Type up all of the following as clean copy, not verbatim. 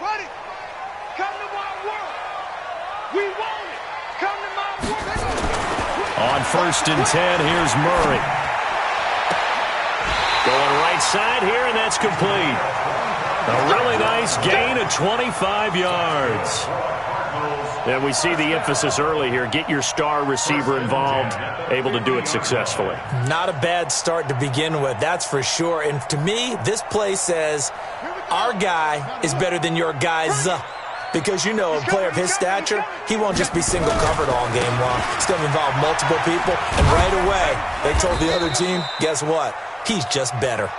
Ready? Come to my world. We want it. Come to my world. On 1st and 10, here's Murray. Going right side here, and that's complete. A really nice gain of 25 yards. And we see the emphasis early here. Get your star receiver involved, able to do it successfully. Not a bad start to begin with, that's for sure. And to me, this play says our guy is better than your guys. Because, you know, a player of his stature, he won't just be single covered all game long. It's going to involve multiple people. And right away, they told the other team, guess what? He's just better.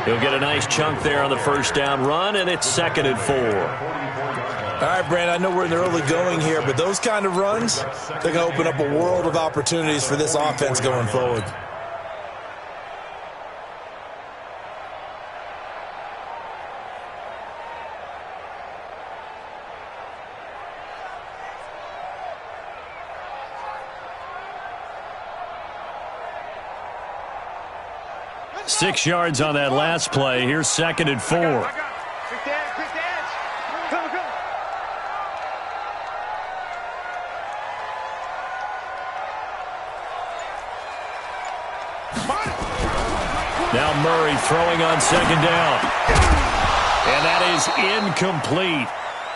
He'll get a nice chunk there on the 1st down run, and it's 2nd and 4. All right, Brandon, I know we're in the early going here, but those kind of runs, they're going to open up a world of opportunities for this offense going forward. Six yards on that last play. Here's 2nd and 4. Quick edge. Come. Now Murray throwing on 2nd down. And that is incomplete.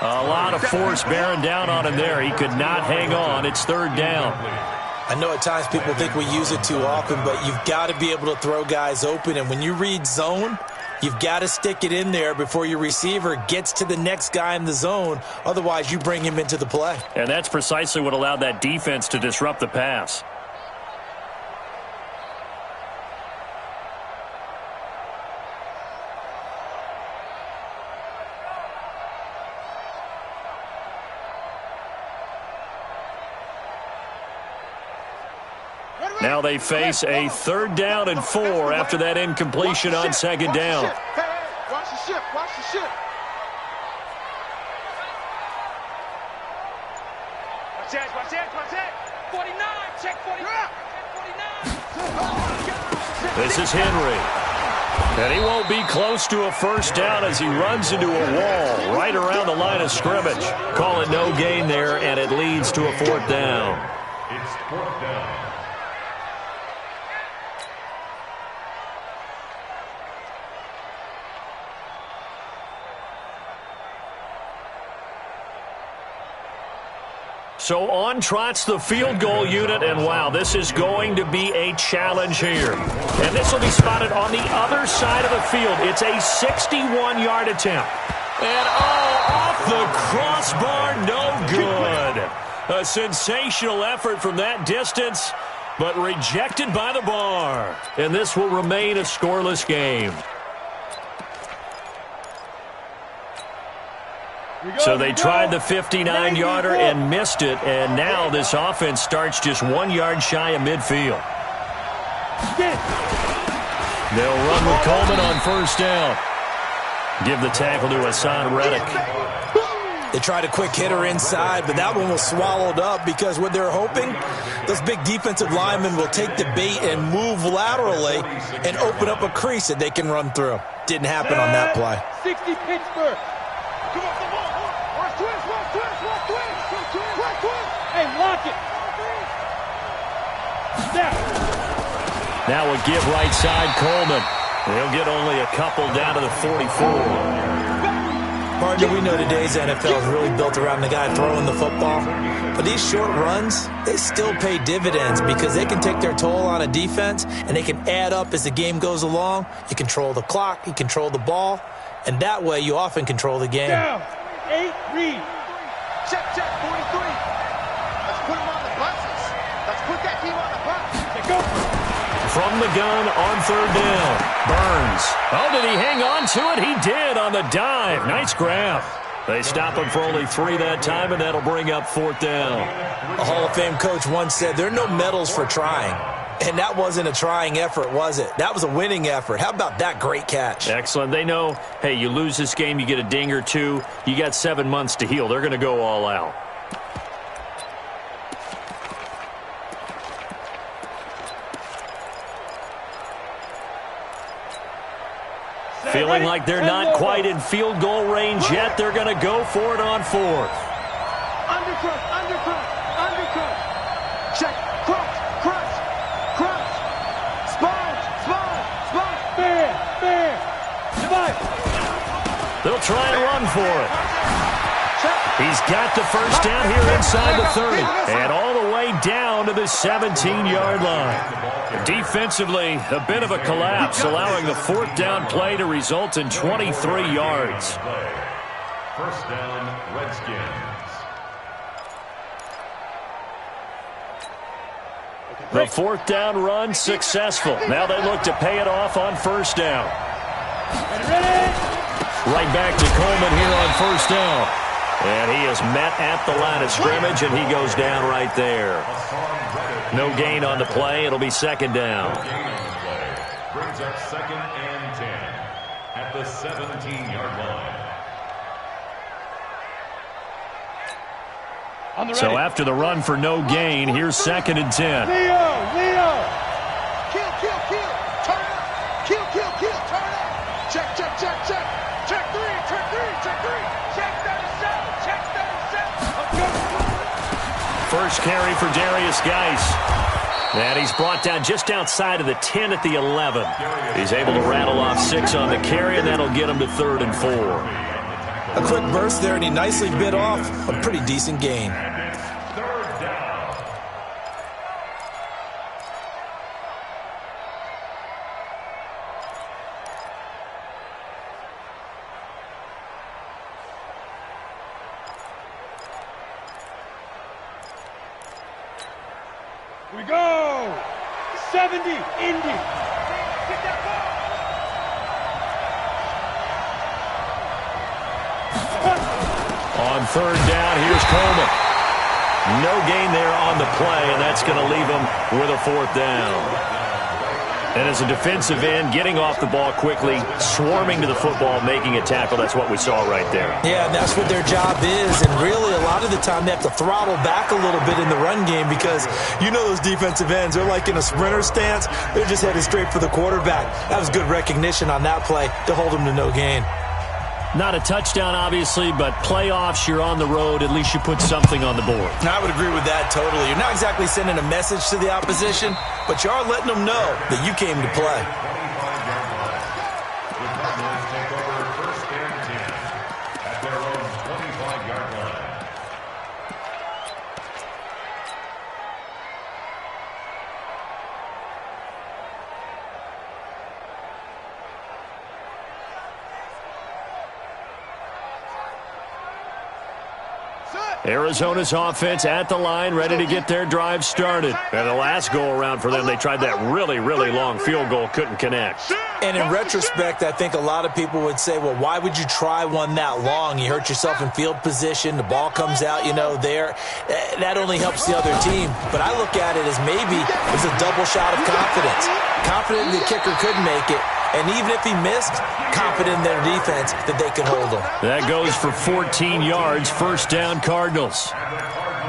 A lot of force bearing down on him there. He could not hang on. It's 3rd down. I know at times people think we use it too often, but you've got to be able to throw guys open. And when you read zone, you've got to stick it in there before your receiver gets to the next guy in the zone. Otherwise, you bring him into the play. And that's precisely what allowed that defense to disrupt the pass. Now they face a 3rd down and 4 after that incompletion on 2nd down. Watch the ship. Watch the ship. Watch that. 49, check 49. Check 49. This is Henry. And he won't be close to a 1st down as he runs into a wall right around the line of scrimmage. Call it no gain there, and it leads to a 4th down. It's 4th down. So on trots the field goal unit, and wow, this is going to be a challenge here. And this will be spotted on the other side of the field. It's a 61-yard attempt. And off the crossbar, no good. A sensational effort from that distance, but rejected by the bar. And this will remain a scoreless game. So they tried the 59-yarder and missed it, and now this offense starts just 1 yard shy of midfield. They'll run with Coleman on 1st down. Give the tackle to Hassan Reddick. They tried a quick hitter inside, but that one was swallowed up because what they're hoping, those big defensive linemen will take the bait and move laterally and open up a crease that they can run through. Didn't happen on that play. 60 Pittsburgh. Come on. Hey, lock it. Now a give right side Coleman. He'll get only a couple down to the 44. Partner, we know today's NFL is really built around the guy throwing the football. But these short runs, they still pay dividends because they can take their toll on a defense and they can add up as the game goes along. You control the clock, you control the ball, and that way you often control the game. Down. 8, read. Check, 43. Let's put him on the buses. Let's put that team on the bus. Go for it. From the gun on 3rd down. Burns. Oh, did he hang on to it? He did on the dive. Nice grab. They stop him for only 3 that time, and that'll bring up 4th down. A Hall of Fame coach once said, there are no medals for trying. And that wasn't a trying effort, was it? That was a winning effort. How about that great catch? Excellent. They know, hey, you lose this game, you get a ding or 2. You got 7 months to heal. They're going to go all out. Feeling like they're not quite in field goal range yet. They're going to go for it on fourth. Undercut, undercut, undercut. Check, cross, cross, cross. Spine, spine, spine. Fair. Divide. They'll try and run for it. He's got the first down here inside the 30. And all the way down to the 17-yard line. Defensively, a bit of a collapse, allowing the fourth down play to result in 23 yards. First down, Redskins. The fourth down run successful. Now they look to pay it off on first down. Right back to Coleman here on first down. And he is met at the line of scrimmage, and he goes down right there. No gain on the play. It'll be second down. Brings up second and 10 at the 17-yard line. So after the run for no gain, here's second and 10. Leo. Kill. Turn up. Kill. Turn up. Check. Check three. Check 37. Check 37. First carry for Darius Geis. And he's brought down just outside of the 10 at the 11. He's able to rattle off 6 on the carry, and that'll get him to 3rd and 4. A quick burst there, and he nicely bit off a pretty decent gain. Third down. We go. 70, Indy. On third down, here's Coleman. No gain there on the play, and that's going to leave him with a fourth down. And as a defensive end, getting off the ball quickly, swarming to the football, making a tackle, that's what we saw right there. Yeah, and that's what their job is. And really, a lot of the time, they have to throttle back a little bit in the run game because you know those defensive ends, they're like in a sprinter stance. They're just headed straight for the quarterback. That was good recognition on that play to hold them to no gain. Not a touchdown, obviously, but playoffs, you're on the road. At least you put something on the board. I would agree with that totally. You're not exactly sending a message to the opposition, but you are letting them know that you came to play. 25-yard line. The Cardinals take over first and 10 at their own 25-yard line. Arizona's offense at the line, ready to get their drive started. And the last go-around for them, they tried that really, really long field goal, couldn't connect. And in retrospect, I think a lot of people would say, well, why would you try one that long? You hurt yourself in field position. The ball comes out, there. That only helps the other team. But I look at it as maybe it was a double shot of confidence. Confident the kicker could make it. And even if he missed, confident in their defense that they could hold him. That goes for 14 yards, first down Cardinals.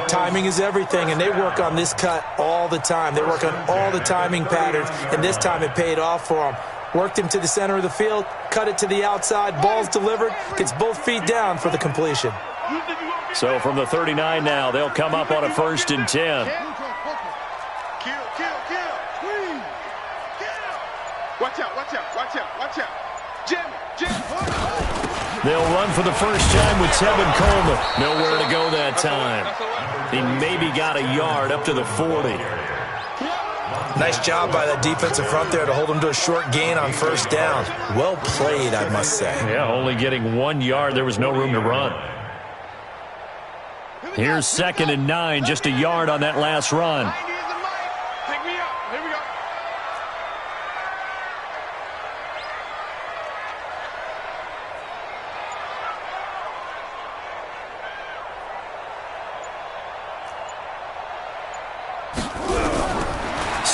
Timing is everything, and they work on this cut all the time. They work on all the timing patterns, and this time it paid off for them. Worked him to the center of the field, cut it to the outside, ball's delivered, gets both feet down for the completion. So from the 39 now, they'll come up on a first and 10. Watch out. Jam. They'll run for the first time with Tevin Coleman. Nowhere to go that time. He maybe got a yard up to the 40. Nice job by that defensive front there to hold him to a short gain on first down. Well played, I must say. Yeah, only getting 1 yard. There was no room to run. Here's second and 9, just a yard on that last run.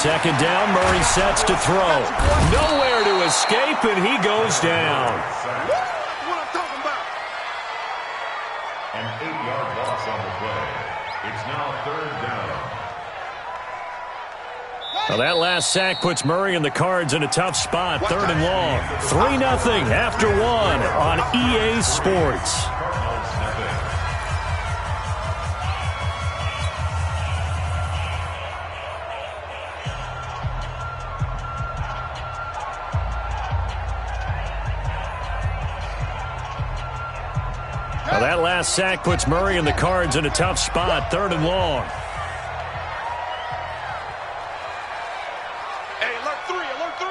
Second down, Murray sets to throw. Nowhere to escape, and he goes down. What I'm talking about. An 8-yard loss on the play. It's now third down. Well, that last sack puts Murray and the Cards in a tough spot. 3rd and long. 3-0 after 1 on EA Sports. Well, that last sack puts Murray and the Cards in a tough spot. 3rd and long. Hey, alert 3, alert 3.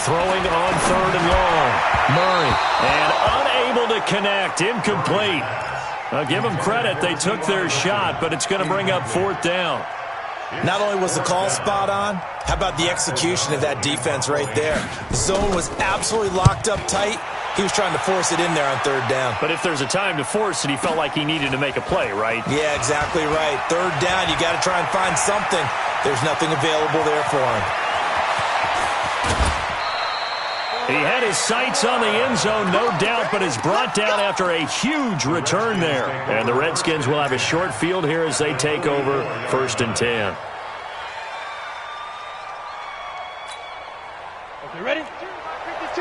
Throwing on 3rd and long. Murray. And unable to connect. Incomplete. I'll give them credit. They took their shot, but it's going to bring up 4th down. Not only was the call spot on, how about the execution of that defense right there? The zone was absolutely locked up tight. He was trying to force it in there on 3rd down. But if there's a time to force it, he felt like he needed to make a play, right? Yeah, exactly right. 3rd down, you got to try and find something. There's nothing available there for him. He had his sights on the end zone, no doubt, but is brought down after a huge return there. And the Redskins will have a short field here as they take over 1st and 10. Okay, ready? 52.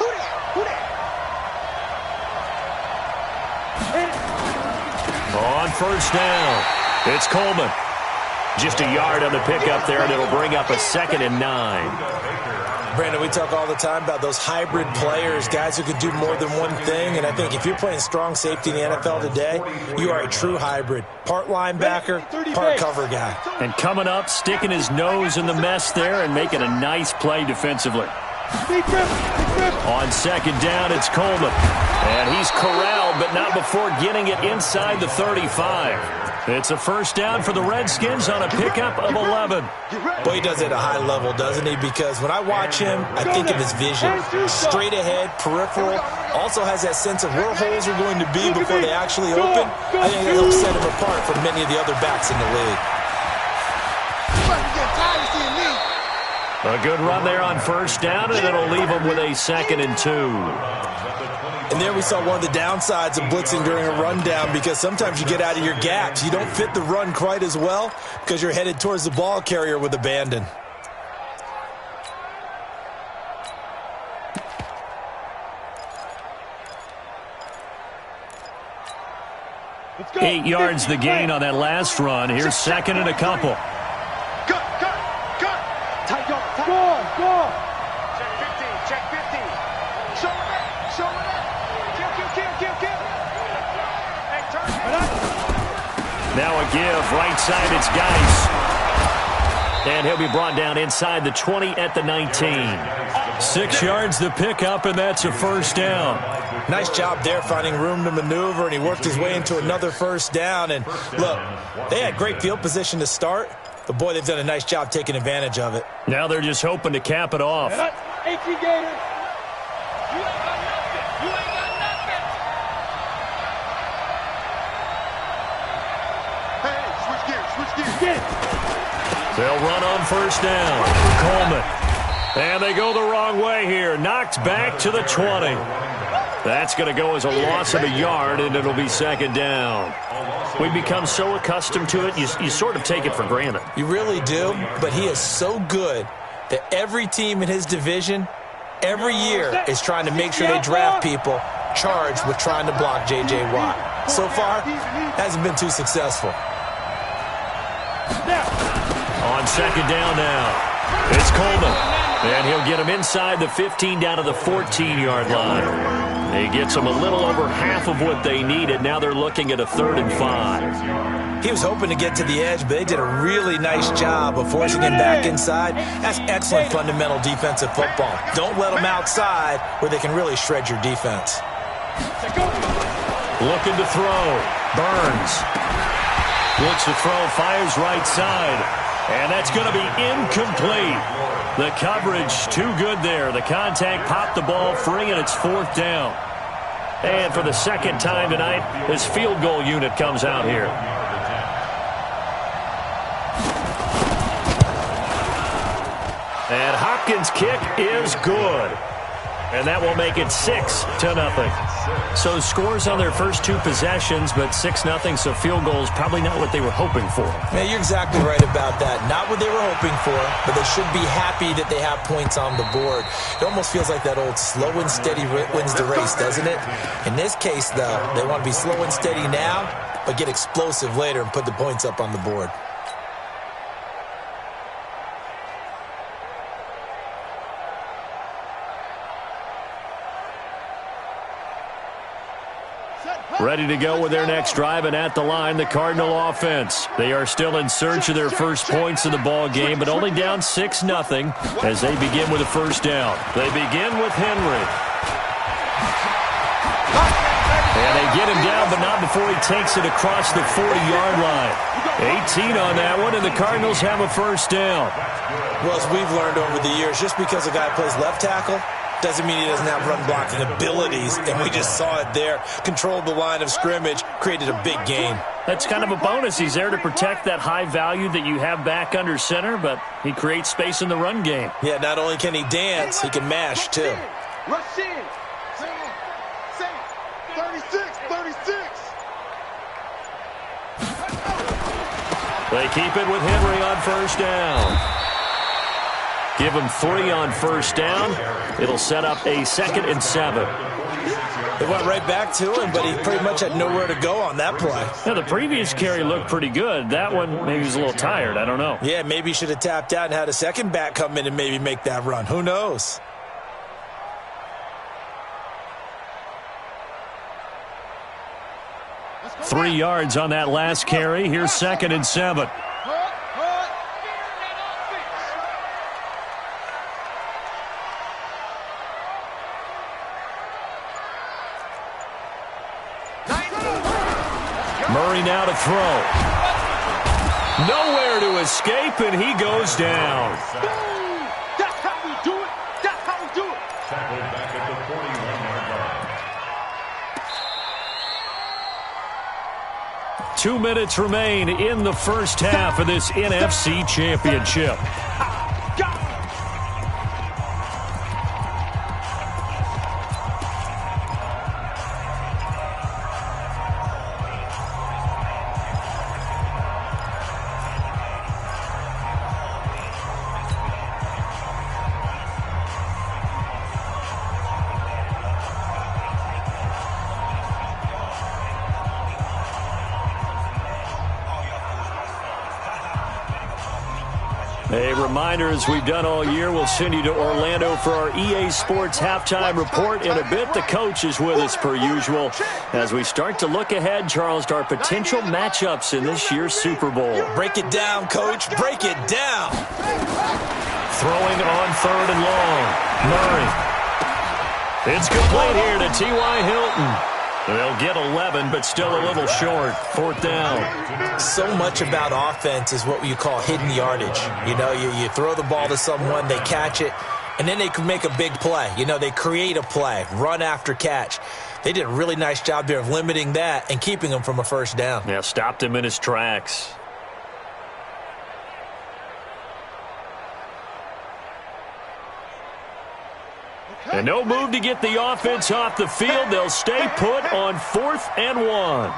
Who that? On 1st down, it's Coleman. Just a yard on the pickup there, and it'll bring up a 2nd and 9. Brandon, we talk all the time about those hybrid players, guys who could do more than one thing. And I think if you're playing strong safety in the NFL today, you are a true hybrid. Part linebacker, part cover guy. And coming up, sticking his nose in the mess there and making a nice play defensively. On 2nd down, it's Coleman. And he's corralled, but not before getting it inside the 35. It's a 1st down for the Redskins on a pickup of 11. Boy, he does it at a high level, doesn't he? Because when I watch him, I think of his vision. Straight ahead, peripheral. Also has that sense of where holes are going to be before they actually open. I think that helps set him apart from many of the other backs in the league. A good run there on 1st down, and it'll leave him with a 2nd and 2. And there we saw one of the downsides of blitzing during a rundown, because sometimes you get out of your gaps. You don't fit the run quite as well because you're headed towards the ball carrier with abandon. Let's go. 8 yards the gain on that last run. Here's 2nd and a couple. Cut. Tight yard. Go. Check 15. Show it. Kill. Hey, turn. Now a give. Right side, it's Geis. And he'll be brought down inside the 20 at the 19. 6 yards the pickup, and that's a 1st down. Nice job there finding room to maneuver, and he worked his way into another 1st down. And look, they had great field position to start, but boy, they've done a nice job taking advantage of it. Now they're just hoping to cap it off. 18 Gators. They'll run on 1st down. Coleman. And they go the wrong way here. Knocked back to the 20. That's going to go as a loss of a yard, and it'll be 2nd down. We become so accustomed to it, you sort of take it for granted. You really do, but he is so good that every team in his division, every year, is trying to make sure they draft people charged with trying to block J.J. Watt. So far, hasn't been too successful. On 2nd down now, it's Coleman. And he'll get him inside the 15 down to the 14-yard line. He gets them a little over half of what they needed. Now they're looking at a 3rd and 5. He was hoping to get to the edge, but they did a really nice job of forcing him back inside. That's excellent fundamental defensive football. Don't let them outside where they can really shred your defense. Looking to throw. Burns. Looks to throw, fires right side. And that's going to be incomplete. The coverage too good there. The contact popped the ball free, and it's 4th down. And for the 2nd time tonight, this field goal unit comes out here. And Hopkins' kick is good. And that will make it 6-0. So scores on their first two possessions, but 6-0, so field goals probably not what they were hoping for. Yeah, you're exactly right about that. Not what they were hoping for, but they should be happy that they have points on the board. It almost feels like that old slow and steady wins the race, doesn't it? In this case, though, they want to be slow and steady now, but get explosive later and put the points up on the board. Ready to go with their next drive, and at the line, the Cardinal offense. They are still in search of their first points of the ball game, but only down 6-0 as they begin with a first down. They begin with Henry. And they get him down, but not before he takes it across the 40-yard line. 18 on that one, and the Cardinals have a first down. Well, as we've learned over the years, just because a guy plays left tackle doesn't mean he doesn't have run-blocking abilities, and we just saw it there. Controlled the line of scrimmage, created a big gain. That's kind of a bonus. He's there to protect that high value that you have back under center, but he creates space in the run game. Yeah, not only can he dance, he can mash, too. Rush in. 36. They keep it with Henry on first down. Give him 3 on first down. It'll set up a 2nd and 7. They went right back to him, but he pretty much had nowhere to go on that play. Yeah, the previous carry looked pretty good. That one, maybe he was a little tired. I don't know. Yeah, maybe he should have tapped out and had a second back come in and maybe make that run. Who knows? – 3 yards on that last carry. Here's 2nd and 7. Murray now to throw. Nowhere to escape, and he goes down. That's how we do it. That's how we do it. Tackled back at the 41-yard line. 2 minutes remain in the first half of this NFC Championship. A reminder, as we've done all year, we'll send you to Orlando for our EA Sports halftime report in a bit. The coach is with us per usual as we start to look ahead, Charles, to our potential matchups in this year's Super Bowl. Break it down, Coach. Break it down. Throwing on 3rd and long. Murray. It's complete here to T.Y. Hilton. They'll get 11, but still a little short. 4th down. So much about offense is what you call hidden yardage. You know, you throw the ball to someone, they catch it, and then they can make a big play. You know, they create a play, run after catch. They did a really nice job there of limiting that and keeping him from a first down. Yeah, stopped him in his tracks. And no move to get the offense off the field. They'll stay put on 4th and 1.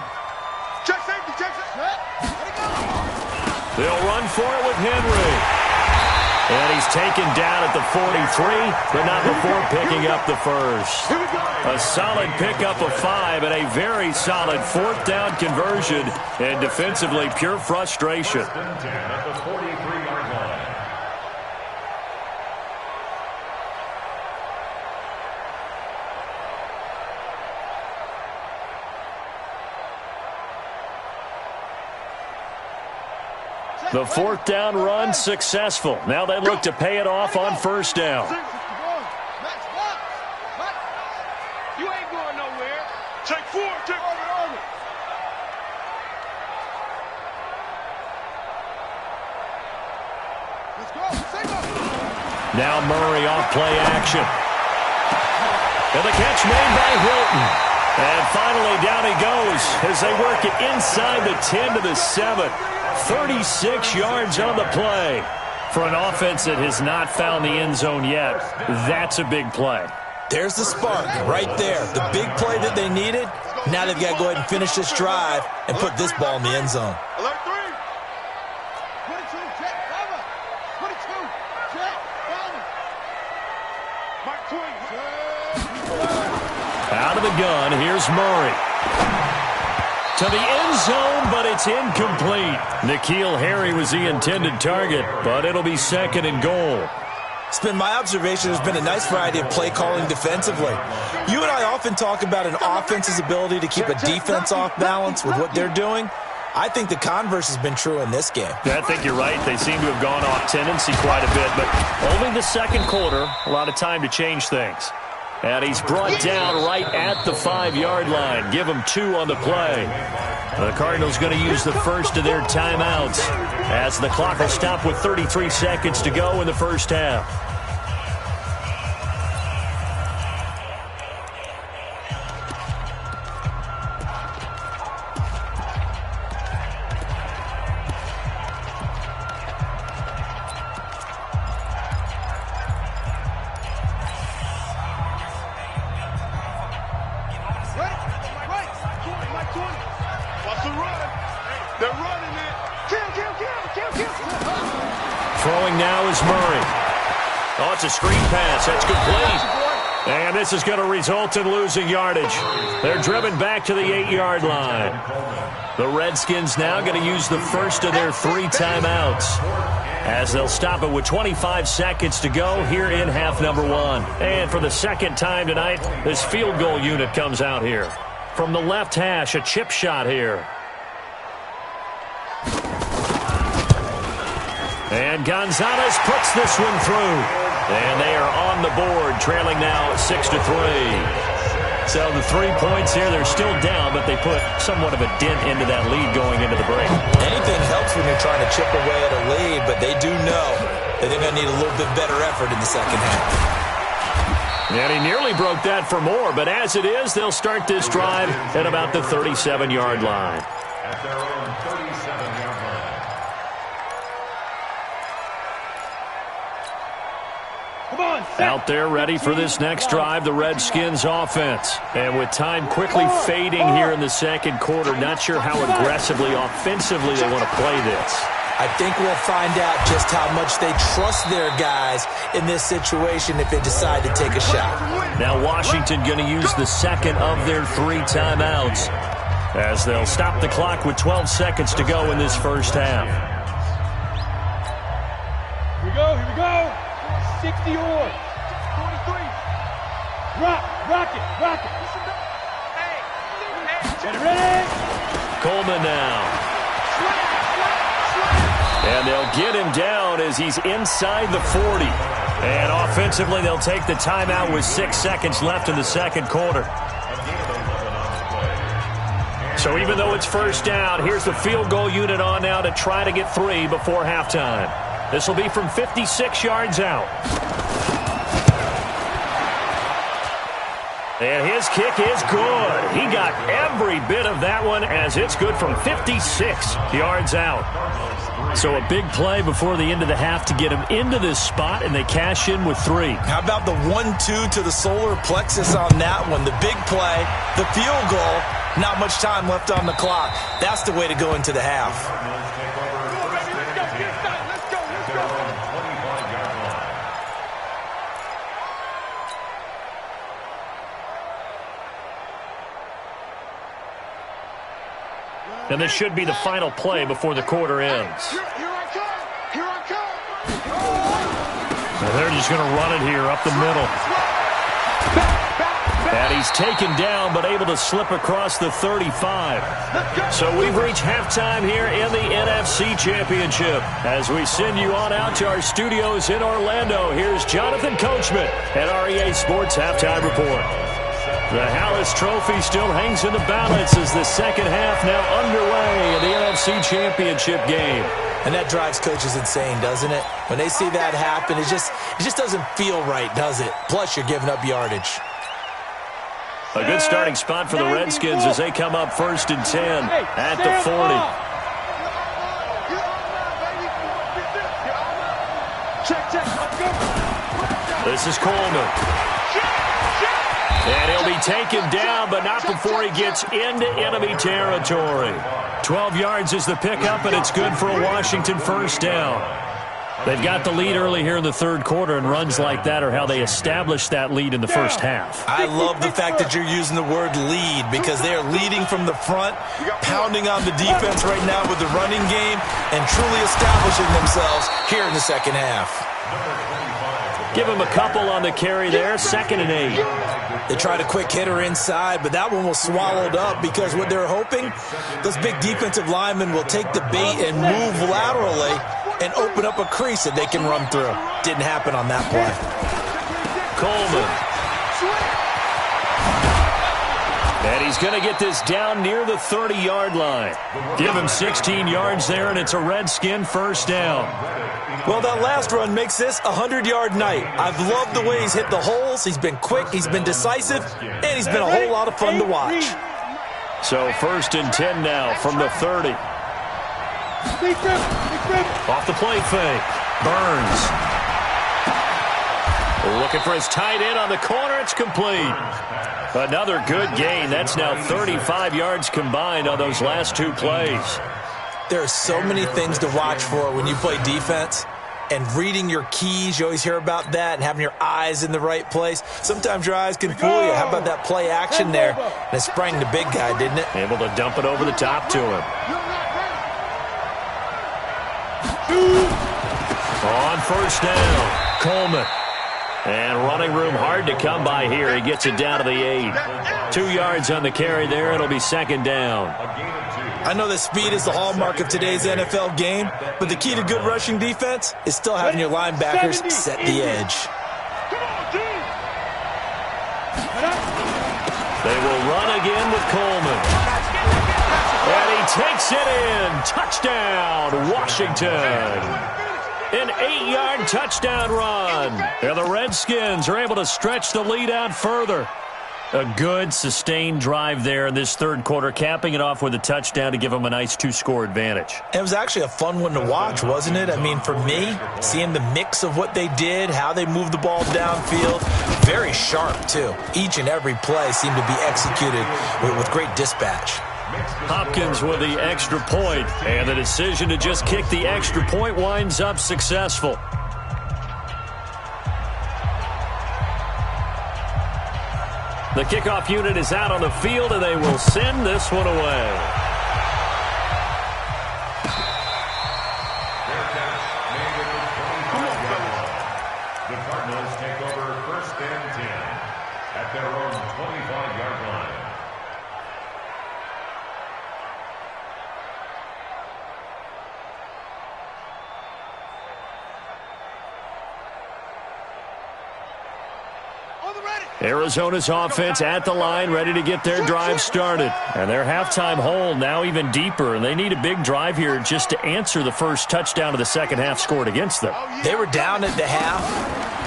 Check safety, check safety. They'll run for it with Henry. And he's taken down at the 43, but not before picking up the first. A solid pickup of 5 and a very solid 4th down conversion. And defensively, pure frustration. At the 43-yard line. The 4th down run successful. Now they look to pay it off on first down. You ain't going nowhere. Take 4, take over. Let's go. Now Murray off play action. And the catch made by Hilton. And finally down he goes as they work it inside the 10 to the 7. 36 yards on the play. For an offense that has not found the end zone yet, that's a big play. There's the spark right there. The big play that they needed. Now they've got to go ahead and finish this drive and put this ball in the end zone. Alert 3. 22, check, cover. 22, check, cover. Mark 20. Out of the gun, here's Murray. To the end zone, but it's incomplete. N'Keal Harry was the intended target, but it'll be 2nd and goal. It's been my observation there's been a nice variety of play calling defensively. You and I often talk about an offense's ability to keep a defense off balance with what they're doing. I think the converse has been true in this game. I think you're right. They seem to have gone off tendency quite a bit, but only the second quarter, a lot of time to change things. And he's brought down right at the 5-yard line. Give him 2 on the play. The Cardinals going to use the first of their timeouts as the clock will stop with 33 seconds to go in the first half. Throwing now is Murray. Oh, it's a screen pass. That's complete. And this is going to result in losing yardage. They're driven back to the 8-yard line. The Redskins now going to use the first of their 3 timeouts as they'll stop it with 25 seconds to go here in half number 1. And for the second time tonight, this field goal unit comes out here. From the left hash, a chip shot here. And Gonzalez puts this one through. And they are on the board, trailing now 6-3. So the 3 points here, they're still down, but they put somewhat of a dent into that lead going into the break. Anything helps when you're trying to chip away at a lead, but they do know that they're going to need a little bit better effort in the second half. And he nearly broke that for more, but as it is, they'll start this drive at about the 37-yard line. At their own 37-yard line. Out there ready for this next drive, the Redskins offense. And with time quickly fading here in the second quarter, not sure how aggressively, offensively they want to play this. I think we'll find out just how much they trust their guys in this situation if they decide to take a shot. Now Washington going to use the second of their 3 timeouts as they'll stop the clock with 12 seconds to go in this first half. Here we go, here we go. 60 or 23. Rock it. Get ready. Coleman now. And they'll get him down as he's inside the 40. And offensively, they'll take the timeout with 6 seconds left in the second quarter. So even though it's first down, here's the field goal unit on now to try to get 3 before halftime. This will be from 56 yards out. And his kick is good. He got every bit of that one as it's good from 56 yards out. So a big play before the end of the half to get him into this spot, and they cash in with 3. How about the 1-2 to the solar plexus on that one? The big play, the field goal, not much time left on the clock. That's the way to go into the half. And this should be the final play before the quarter ends. Here I come. So they're just going to run it here up the middle. And he's taken down but able to slip across the 35. So we've reached halftime here in the NFC Championship. As we send you on out to our studios in Orlando, here's Jonathan Coachman at REA Sports Halftime Report. The Hallis Trophy still hangs in the balance as the second half now underway in the NFC Championship game. And that drives coaches insane, doesn't it? When they see that happen, it just doesn't feel right, does it? Plus, you're giving up yardage. A good starting spot for the Redskins as they come up 1st and 10 at the 40. This is Coleman. And he'll be taken down, but not before he gets into enemy territory. 12 yards is the pickup, and it's good for a Washington first down. They've got the lead early here in the third quarter, and runs like that are how they established that lead in the first half. I love the fact that you're using the word lead because they are leading from the front, pounding on the defense right now with the running game, and truly establishing themselves here in the second half. Give him a couple on the carry there, 2nd and 8. They tried a quick hitter inside, but that one was swallowed up because what they're hoping, those big defensive linemen will take the bait and move laterally and open up a crease that they can run through. Didn't happen on that play. Coleman. And he's going to get this down near the 30-yard line. Give him 16 yards there, and it's a Redskin first down. Well, that last run makes this a 100-yard night. I've loved the way he's hit the holes. He's been quick, he's been decisive, and he's been a whole lot of fun to watch. So 1st and 10 now from the 30. Off the play fake. Burns. Looking for his tight end on the corner. It's complete. Another good gain. That's now 35 yards combined on those last 2 plays. There are so many things to watch for when you play defense. And reading your keys, you always hear about that, and having your eyes in the right place. Sometimes your eyes can fool you. How about that play action there? And it sprang the big guy, didn't it? Able to dump it over the top to him. On first down, Coleman. And running room hard to come by here. He gets it down to the 8. 2 yards on the carry there. It'll be 2nd down. I know that speed is the hallmark of today's NFL game, but the key to good rushing defense is still having your linebackers set the edge. They will run again with Coleman. And he takes it in. Touchdown, Washington. An 8-yard touchdown run. And the Redskins are able to stretch the lead out further. A good, sustained drive there in this third quarter, capping it off with a touchdown to give them a nice 2-score advantage. It was actually a fun one to watch, wasn't it? I mean, for me, seeing the mix of what they did, how they moved the ball downfield, very sharp, too. Each and every play seemed to be executed with great dispatch. Hopkins with the extra point, and the decision to just kick the extra point winds up successful. The kickoff unit is out on the field, and they will send this one away. The Cardinals take over 1st and 10 at their own 25-yard line. Arizona's offense at the line, ready to get their drive started. And their halftime hole now even deeper, and they need a big drive here just to answer the first touchdown of the second half scored against them. They were down at the half.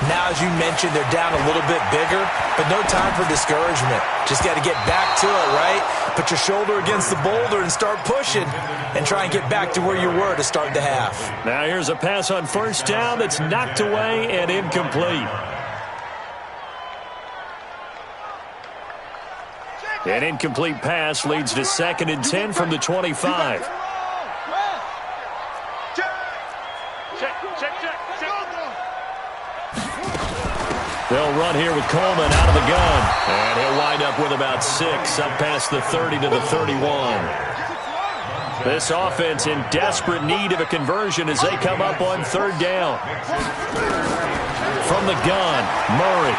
Now, as you mentioned, they're down a little bit bigger, but no time for discouragement. Just got to get back to it, right? Put your shoulder against the boulder and start pushing and try and get back to where you were to start the half. Now here's a pass on first down that's knocked away and incomplete. An incomplete pass leads to 2nd and 10 from the 25. They'll run here with Coleman out of the gun. And he'll wind up with about 6 up past the 30 to the 31. This offense in desperate need of a conversion as they come up on 3rd down. From the gun, Murray.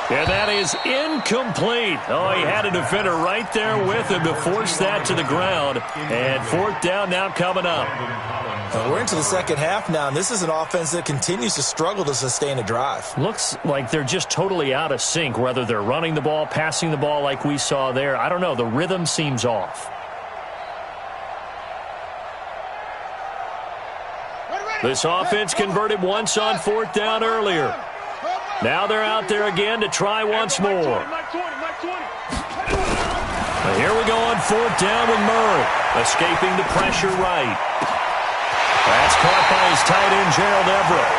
And that is incomplete. Oh, he had a defender right there with him to force that to the ground. And 4th down now coming up. We're into the second half now, and this is an offense that continues to struggle to sustain a drive. Looks like they're just totally out of sync, whether they're running the ball, passing the ball like we saw there. I don't know. The rhythm seems off. This offense converted once on 4th down earlier. Now they're out there again to try once more. Here we go on 4th down with Murray, escaping the pressure right. That's caught by his tight end, Gerald Everett.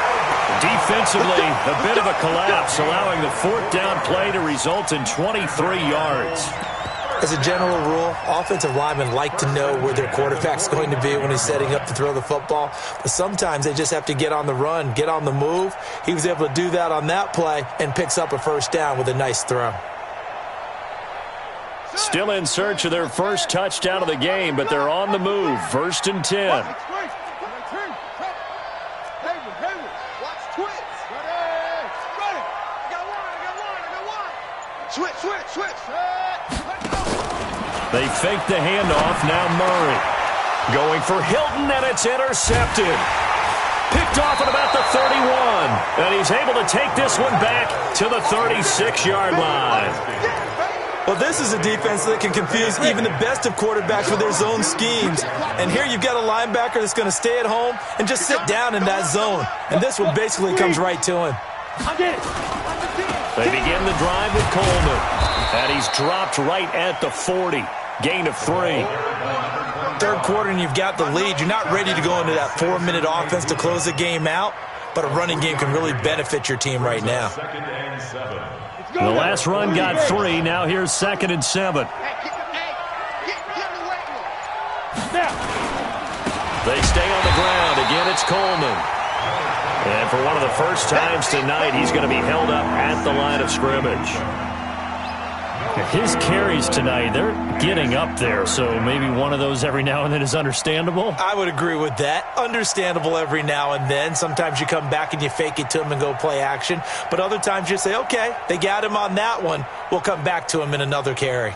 Defensively, a bit of a collapse, allowing the fourth down play to result in 23 yards. As a general rule, offensive linemen like to know where their quarterback's going to be when he's setting up to throw the football. But sometimes they just have to get on the run, get on the move. He was able to do that on that play and picks up a first down with a nice throw. Still in search of their first touchdown of the game, but they're on the move. 1st and 10. Switch. They fake the handoff. Now Murray going for Hilton, and it's intercepted. Picked off at about the 31, and he's able to take this one back to the 36-yard line. Well, this is a defense that can confuse even the best of quarterbacks with their zone schemes. And here you've got a linebacker that's going to stay at home and just sit down in that zone. And this one basically comes right to him. They begin the drive with Coleman, and he's dropped right at the 40. Gain of 3. Third quarter and you've got the lead. You're not ready to go into that 4-minute offense to close the game out, but a running game can really benefit your team right now. The last run got 3. Now here's 2nd and 7. They stay on the ground. Again, it's Coleman. And for one of the first times tonight, he's going to be held up at the line of scrimmage. His carries tonight, they're getting up there, so maybe one of those every now and then is understandable. I would agree with that. Understandable every now and then. Sometimes you come back and you fake it to him and go play action. But other times you say, okay, they got him on that one. We'll come back to him in another carry.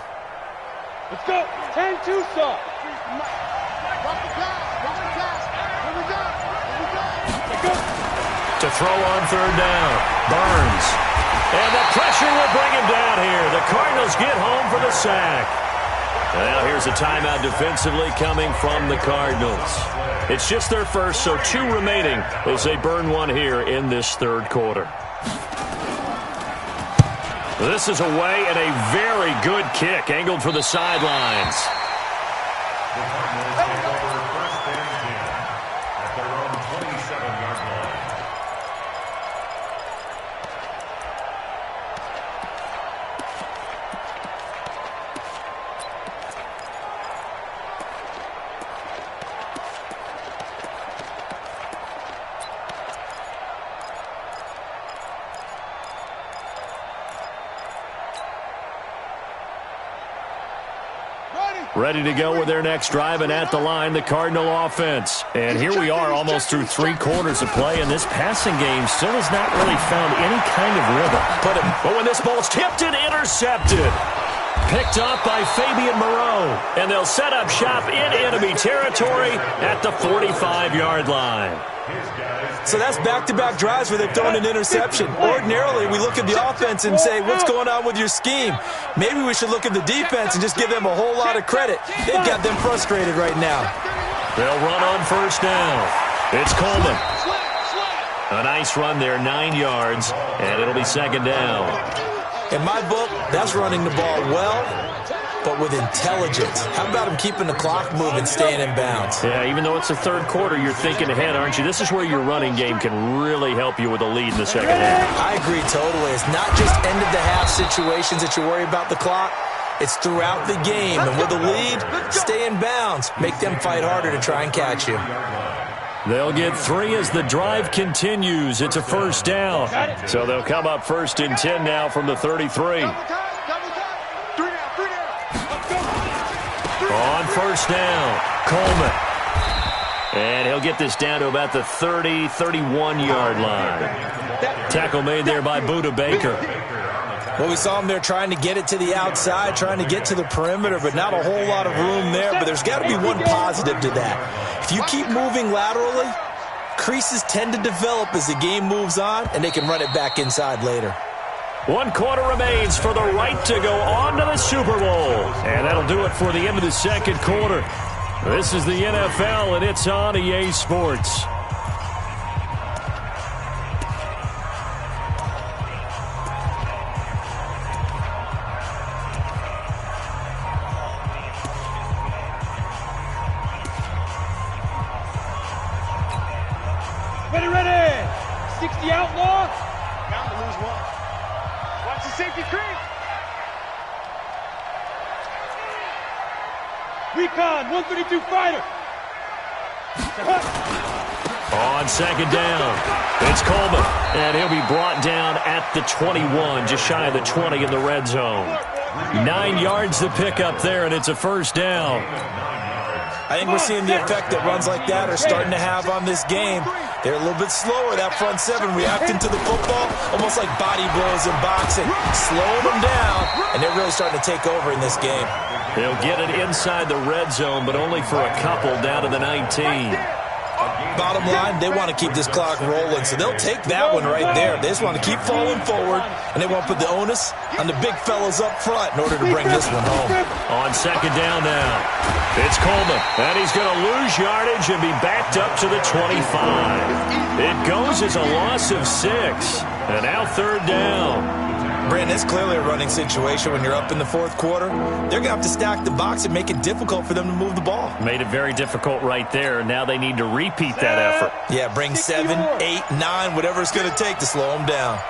Let's go. 10-2 stop. To throw on 3rd down. Burns. And the pressure will bring him down here. The Cardinals get home for the sack. And now here's a timeout defensively coming from the Cardinals. It's just their first, so 2 remaining as they burn one here in this 3rd quarter. This is away and a very good kick angled for the sidelines. The Cardinals take over 1st and 10 at their own 27-yard line. Ready to go with their next drive, and at the line, the Cardinal offense. And here we are almost through 3 quarters of play, and this passing game still has not really found any kind of rhythm. But when this ball's tipped and intercepted, picked up by Fabian Moreau, and they'll set up shop in enemy territory at the 45-yard line. So that's back-to-back drives where they've thrown an interception. Ordinarily, we look at the offense and say, what's going on with your scheme? Maybe we should look at the defense and just give them a whole lot of credit. They've got them frustrated right now. They'll run on 1st down. It's Coleman. A nice run there, 9 yards, and it'll be 2nd down. In my book, that's running the ball well, but with intelligence. How about him keeping the clock moving, staying in bounds? Yeah, even though it's the 3rd quarter, you're thinking ahead, aren't you? This is where your running game can really help you with a lead in the 2nd half. I agree totally. It's not just end-of-the-half situations that you worry about the clock. It's throughout the game. And with a lead, stay in bounds. Make them fight harder to try and catch you. They'll get 3 as the drive continues. It's a 1st down. So they'll come up 1st and 10 now from the 33. On 1st down, Coleman. And he'll get this down to about the 30, 31-yard line. Tackle made there by Budda Baker. Well, we saw him there trying to get it to the outside, trying to get to the perimeter, but not a whole lot of room there. But there's got to be one positive to that. If you keep moving laterally, creases tend to develop as the game moves on, and they can run it back inside later. 1 quarter remains for the right to go on to the Super Bowl. And that'll do it for the end of the 2nd quarter. This is the NFL, and it's on EA Sports. Ready, ready. 60 outlaw. Bound to lose one. Watch the safety creep. Recon, 132 fighter. On second down, it's Coleman, and he'll be brought down at the 21, just shy of the 20 in the red zone. 9 yards to pick up there, and it's a first down. I think we're seeing the effect that runs like that are starting to have on this game. They're a little bit slower, that front seven, reacting to the football, almost like body blows in boxing, slowing them down, and they're really starting to take over in this game. They'll get it inside the red zone, but only for a couple down to the 19. Bottom line, they want to keep this clock rolling, so they'll take that one right there. They just want to keep falling forward, and they want to put the onus on the big fellas up front in order to bring this one home. On second down now, it's Coleman, and he's going to lose yardage and be backed up to the 25. It goes as a loss of 6, and now third down. Brandon, it's clearly a running situation when you're up in the fourth quarter. They're going to have to stack the box and make it difficult for them to move the ball. Made it very difficult right there. Now they need to repeat that effort. Yeah, bring 7, 8, 9, whatever it's going to take to slow them down.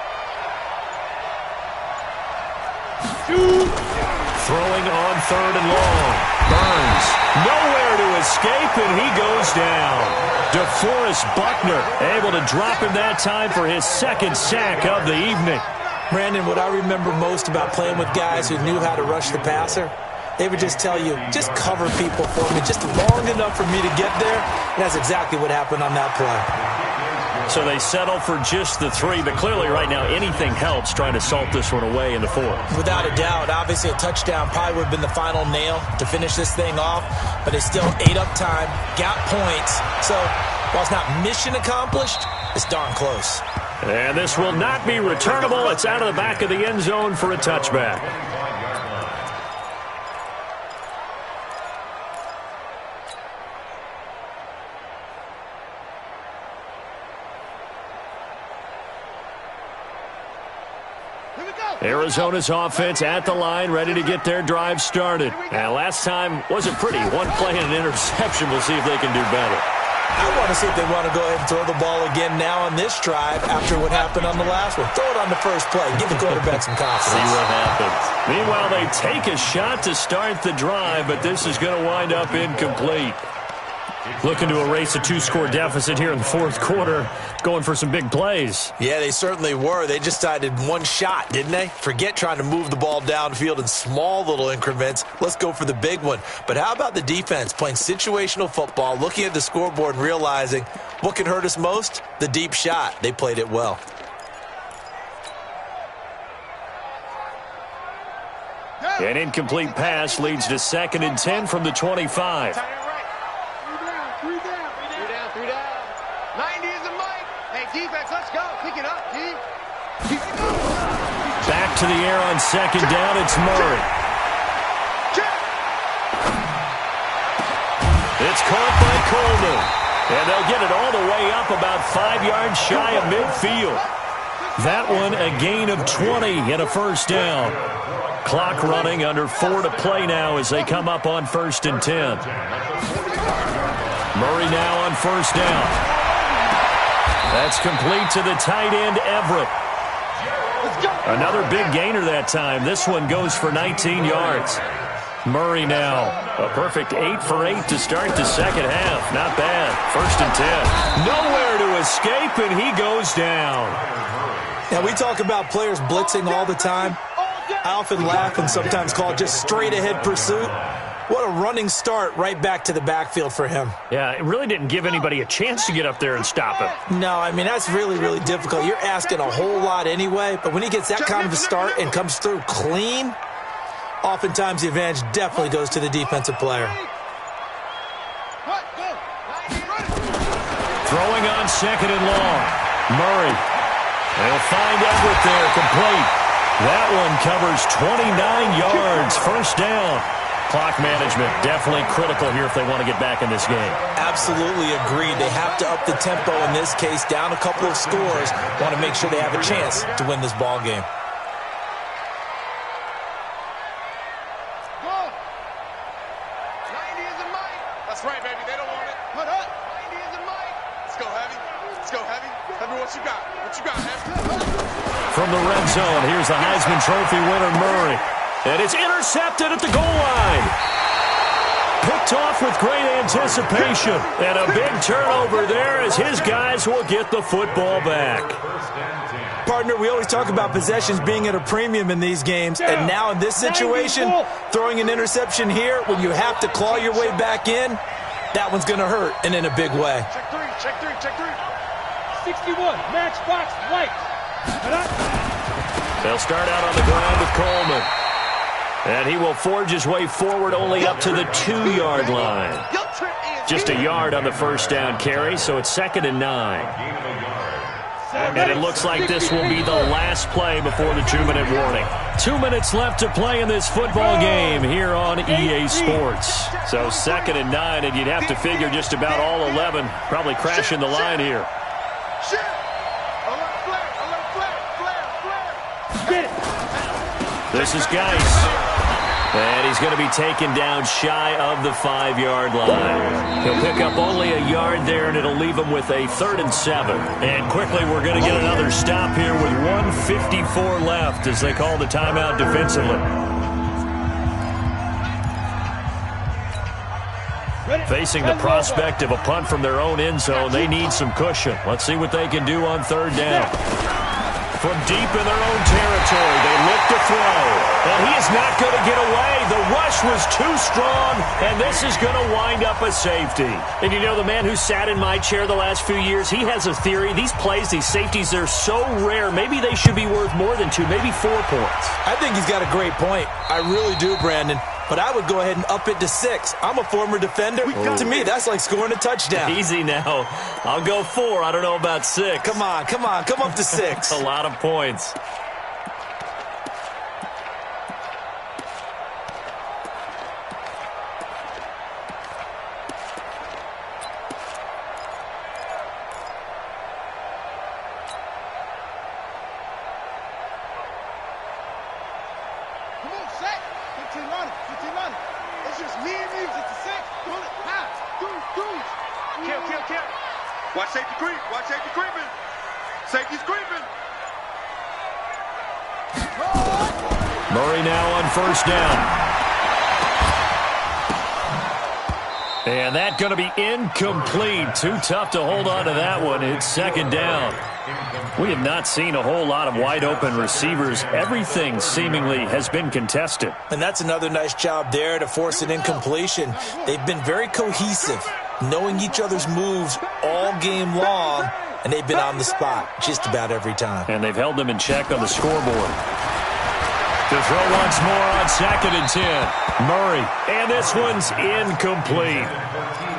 Throwing on third and long. Burns, nowhere to escape, and he goes down. DeForest Buckner able to drop him that time for his second sack of the evening. Brandon, what I remember most about playing with guys who knew how to rush the passer, they would just tell you, just cover people for me, just long enough for me to get there. And that's exactly what happened on that play. So they settle for just the 3, but clearly right now anything helps trying to salt this one away in the fourth. Without a doubt, obviously a touchdown probably would have been the final nail to finish this thing off, but they still ate up time, got points. So while it's not mission accomplished, it's darn close. And this will not be returnable. It's out of the back of the end zone for a touchback. Arizona's offense at the line, ready to get their drive started. And last time wasn't pretty. One play and an interception. We'll see if they can do better. I want to see if they want to go ahead and throw the ball again now on this drive after what happened on the last one. Throw it on the first play. Give the quarterback some confidence. See what happens. Meanwhile, they take a shot to start the drive, but this is going to wind up incomplete. Looking to erase a 2-score deficit here in the fourth quarter, going for some big plays. Yeah, they certainly were. They just decided one shot, didn't they? Forget trying to move the ball downfield in small little increments. Let's go for the big one. But how about the defense playing situational football, looking at the scoreboard and realizing what can hurt us most? The deep shot. They played it well. An incomplete pass leads to 2nd and 10 from the 25. 90 is the mic. Hey, defense, let's go. Pick it up, D. Back to the air on second down. It's Murray. It's caught by Coleman. And they'll get it all the way up about 5 yards shy of midfield. That one a gain of 20 and a first down. Clock running, under 4 to play now as they come up on 1st and 10. Murray now on first down. That's complete to the tight end, Everett. Another big gainer that time. This one goes for 19 yards. Murray now, a perfect 8 for 8 to start the second half. Not bad. 1st and 10. Nowhere to escape, and he goes down. Now, we talk about players blitzing all the time. I often laugh and sometimes call it just straight-ahead pursuit. What a running start right back to the backfield for him. Yeah, it really didn't give anybody a chance to get up there and stop him. No, I mean, that's really, really difficult. You're asking a whole lot anyway, but when he gets that kind of a start and comes through clean, oftentimes the advantage definitely goes to the defensive player. Throwing on second and long. Murray. They'll find Everett there, complete. That one covers 29 yards, first down. Clock management definitely critical here if they want to get back in this game. Absolutely agreed. They have to up the tempo in this case, down a couple of scores. Want to make sure they have a chance to win this ball game. Go. 90 is the mic. That's right, baby. They don't want it. Put up. 90 is the mic. Let's go, Heavy. Let's go, Heavy. Heavy, what you got? What you got, Heavy? From the red zone, here's the Heisman Trophy winner, Murray. And it's intercepted at the goal line. Picked off with great anticipation. And a big turnover there as his guys will get the football back. Partner, we always talk about possessions being at a premium in these games, and now in this situation, throwing an interception here when you have to claw your way back in, that one's going to hurt, and in a big way. Check three, check three, check three. 61, matchbox, white. They'll start out on the ground with Coleman. And he will forge his way forward only up to the 2-yard line. Just a yard on the first down carry, so it's 2nd and 9. And it looks like this will be the last play before the 2-minute warning. 2 minutes left to play in this football game here on EA Sports. So 2nd and 9, and you'd have to figure just about all 11 probably crashing the line here. This is Geis. And he's going to be taken down shy of the 5-yard line. He'll pick up only a yard there, and it'll leave him with a 3rd and 7. And quickly, we're going to get another stop here with 1:54 left as they call the timeout defensively. Facing the prospect of a punt from their own end zone, they need some cushion. Let's see what they can do on 3rd down. From deep in their own territory, they look to throw. And he is not going to get away. The rush was too strong, and this is going to wind up a safety. And you know, the man who sat in my chair the last few years, he has a theory. These plays, these safeties, they're so rare. Maybe they should be worth more than 2, maybe 4 points. I think he's got a great point. I really do, Brandon. But I would go ahead and up it to 6. I'm a former defender. To me, that's like scoring a touchdown. Easy now. I'll go 4. I don't know about 6. Come on. Come up to 6. A lot of points. Watch safety creep. Watch safety creeping. Safety's creeping. Murray now on 1st down. And that's going to be incomplete. Too tough to hold on to that one. It's 2nd down. We have not seen a whole lot of wide-open receivers. Everything seemingly has been contested. And that's another nice job there to force an incompletion. They've been very cohesive, knowing each other's moves all game long, and they've been on the spot just about every time. And they've held them in check on the scoreboard. To throw once more on 2nd and 10. Murray, and this one's incomplete.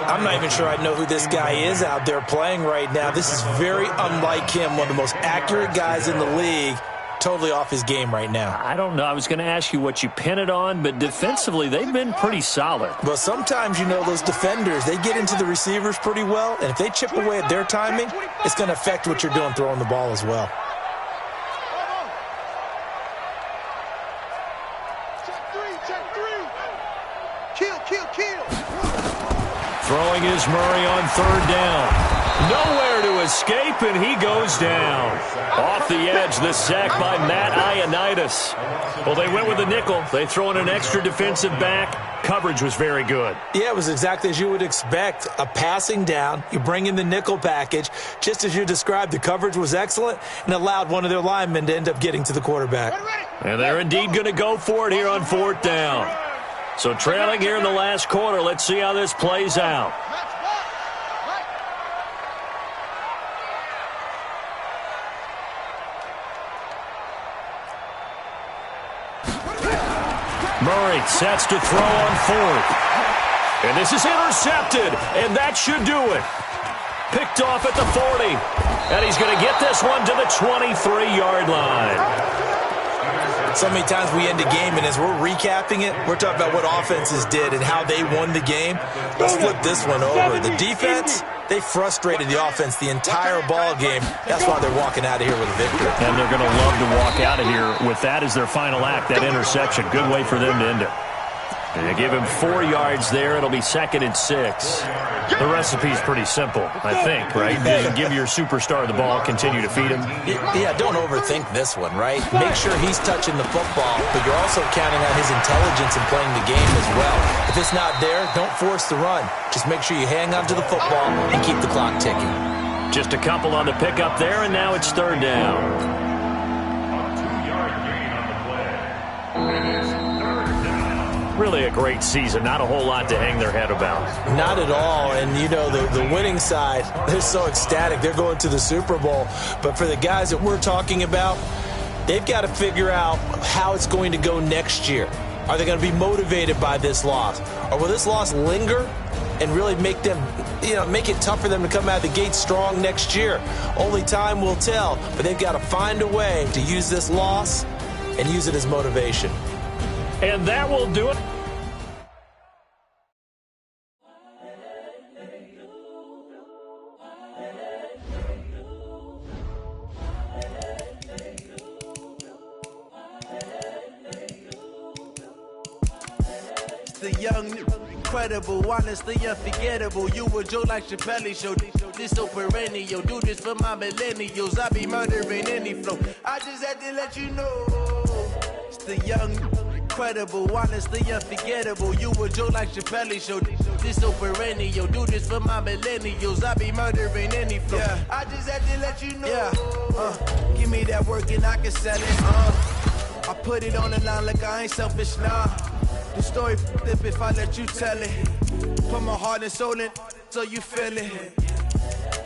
I'm not even sure I know who this guy is out there playing right now. This is very unlike him, one of the most accurate guys in the league. Totally off his game right now. I don't know. I was going to ask you what you pin it on, but defensively, they've been pretty solid. Well, sometimes, you know, those defenders, they get into the receivers pretty well, and if they chip away at their timing, it's going to affect what you're doing throwing the ball as well. Check three. Kill. Throwing is Murray on 3rd down. Nowhere to escape, and he goes down. Off the edge, the sack by Matt Ioannidis. Well, they went with the nickel. They throw in an extra defensive back. Coverage was very good. Yeah, it was exactly as you would expect. A passing down. You bring in the nickel package. Just as you described, the coverage was excellent and allowed one of their linemen to end up getting to the quarterback. And they're indeed going to go for it here on 4th down. So trailing here in the last quarter. Let's see how this plays out. Murray sets to throw on 4th. And this is intercepted, and that should do it. Picked off at the 40. And he's going to get this one to the 23-yard line. So many times we end a game, and as we're recapping it, we're talking about what offenses did and how they won the game. Let's flip this one over. The defense, they frustrated the offense the entire ball game. That's why they're walking out of here with a victory. And they're going to love to walk out of here with that as their final act, that interception. Good way for them to end it. And you give him 4 yards there. It'll be 2nd and 6. The recipe's pretty simple, I think, right? Just give your superstar the ball, continue to feed him. Yeah, don't overthink this one, right? Make sure he's touching the football, but you're also counting on his intelligence in playing the game as well. If it's not there, don't force the run. Just make sure you hang on to the football and keep the clock ticking. Just a couple on the pickup there, and now it's 3rd down. A 2-yard gain on the play. And it's 3rd down. Really a great season. Not a whole lot to hang their head about. Not at all. And, you know, the winning side, they're so ecstatic. They're going to the Super Bowl. But for the guys that we're talking about, they've got to figure out how it's going to go next year. Are they going to be motivated by this loss? Or will this loss linger and really make them, make it tough for them to come out of the gate strong next year? Only time will tell. But they've got to find a way to use this loss and use it as motivation. And that will do it. The young, incredible, honestly unforgettable. You a Joe like Chappelle show. This so perennial. Do this for my millennials. I be murdering any flow. I just had to let you know. It's the young, incredible, honestly unforgettable. You a Joe like Chappelle show. This so perennial. Do this for my millennials. I be murdering any flow. Yeah. I just had to let you know. Yeah. Give me that work and I can sell it. I put it on the line like I ain't selfish, nah. The story flip if I let you tell it. Put my heart and soul in so you feel it.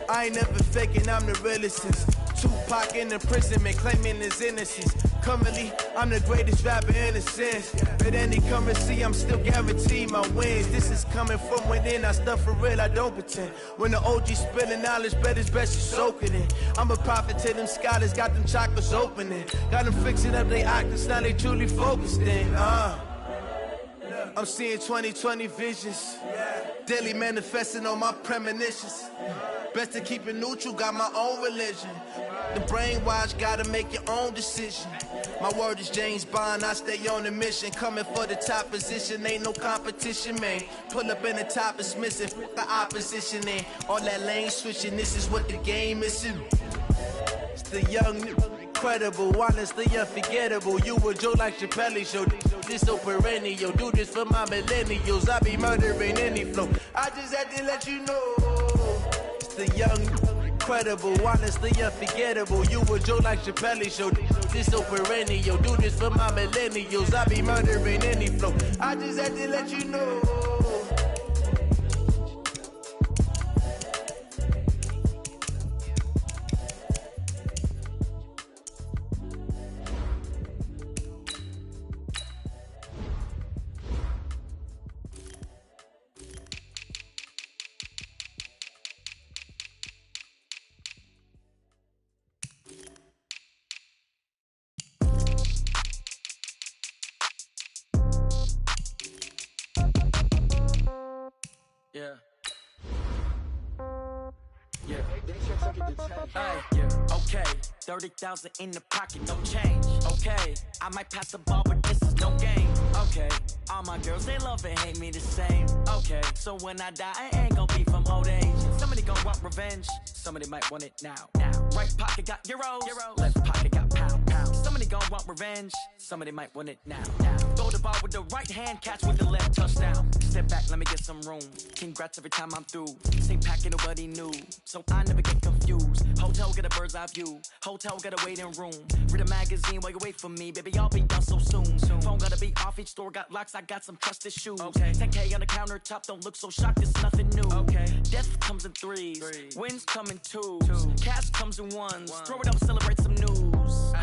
I ain't never faking, I'm the realest since Tupac in the prison, man, claiming his innocence. Currently, I'm the greatest rapper in a sense. But any currency, I'm still guaranteed my wins. This is coming from within, I stuff for real, I don't pretend. When the OG spilling knowledge, bet it's best you soak it in. I'm a prophet to them scholars, got them chakras opening. Got them fixing up their octaves, now they truly focused in. I'm seeing 2020 visions. Daily manifesting on my premonitions. Best to keep it neutral, got my own religion. The brainwash, gotta make your own decision. My word is James Bond, I stay on a mission. Coming for the top position, ain't no competition, man. Pull up in the top is missing, the opposition in. All that lane switching, this is what the game is. It's the young, incredible, honestly unforgettable. You a Joe like Chappelle show. This so perennial. Do this for my millennials. I be murdering any flow. I just had to let you know. It's the young, incredible, honestly unforgettable. You a Joe like Chappelle show. This so perennial. Do this for my millennials. I be murdering any flow. I just had to let you know. Okay, 30,000 in the pocket, no change. Okay, I might pass the ball, but this is no game. Okay, all my girls, they love and hate me the same. Okay, so when I die, I ain't gon' be from old age. Somebody gon' want revenge, somebody might want it now. Right pocket got euros, left pocket got pound. Somebody gon' want revenge, somebody might want it now. Throw the ball with the right hand, catch with the left, touchdown. Step back, let me get some room. Congrats every time I'm through. Same packet, nobody knew, so I never get confused. Hotel get a bird's eye view, hotel get a waiting room. Read a magazine while you wait for me, baby, I'll be done so soon. Phone gotta be off, each store got locks, I got some trusted shoes. 10K on the countertop, don't look so shocked, it's nothing new. Death comes in threes, wins come in twos, cash comes in ones. Throw it up, celebrate some news.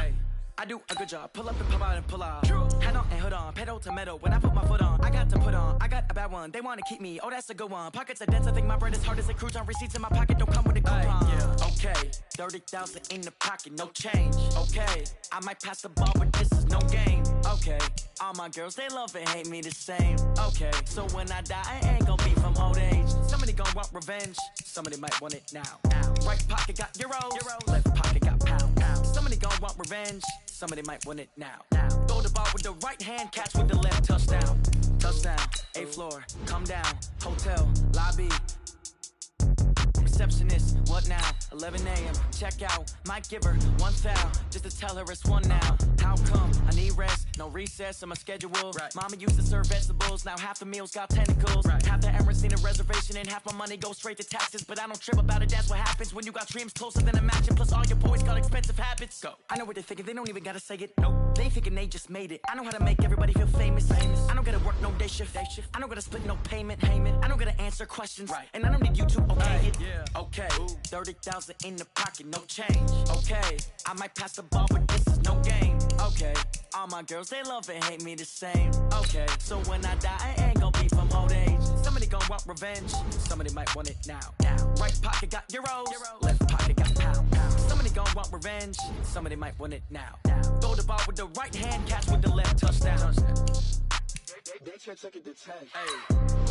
I do a good job, pull up and pop out and pull out. Head on and hood on, pedal to metal. When I put my foot on, I got to put on. I got a bad one, they wanna keep me, oh that's a good one. Pockets are dense, I think my bread is hard as a crouch on. Receipts in my pocket don't come with a coupon. Okay, 30,000 in the pocket, no change. Okay, I might pass the ball, but this is no game. Okay, all my girls, they love and hate me the same. Okay, so when I die, I ain't gon' be from old age. Somebody gon' want revenge, somebody might want it now. Right pocket got euros, left pocket got pound. Somebody gon' want revenge, somebody might want it now. Throw the ball with the right hand, catch with the left, touchdown. touchdown, 8th floor, come down, hotel, lobby. Receptionist, what now? 11 a.m. check out. Might give her one foul just to tell her it's one now. How come? I need rest, no recess on my schedule. Right. Mama used to serve vegetables, now half the meals got tentacles. Right. Half the Emirates need a reservation and half my money goes straight to taxes. But I don't trip about it, that's what happens when you got dreams closer than a match. And plus all your boys got expensive habits. Go. I know what they're thinking, they don't even gotta say it. Nope. They thinking they just made it. I know how to make everybody feel famous. I don't gotta work no day shift. I don't gotta split no payment. I don't gotta answer questions. Right. And I don't need you to okay it. Yeah. Okay, 30,000 in the pocket, no change. Okay, I might pass the ball, but this is no game. Okay, all my girls, they love and hate me the same. Okay, so when I die, I ain't gonna be from old age. Somebody gon' want revenge, somebody might want it now. Right pocket got euros, left pocket got pound. Somebody gon' want revenge, somebody might want it now. Throw the ball with the right hand, catch with the left touchdown. They check it to 10. Hey.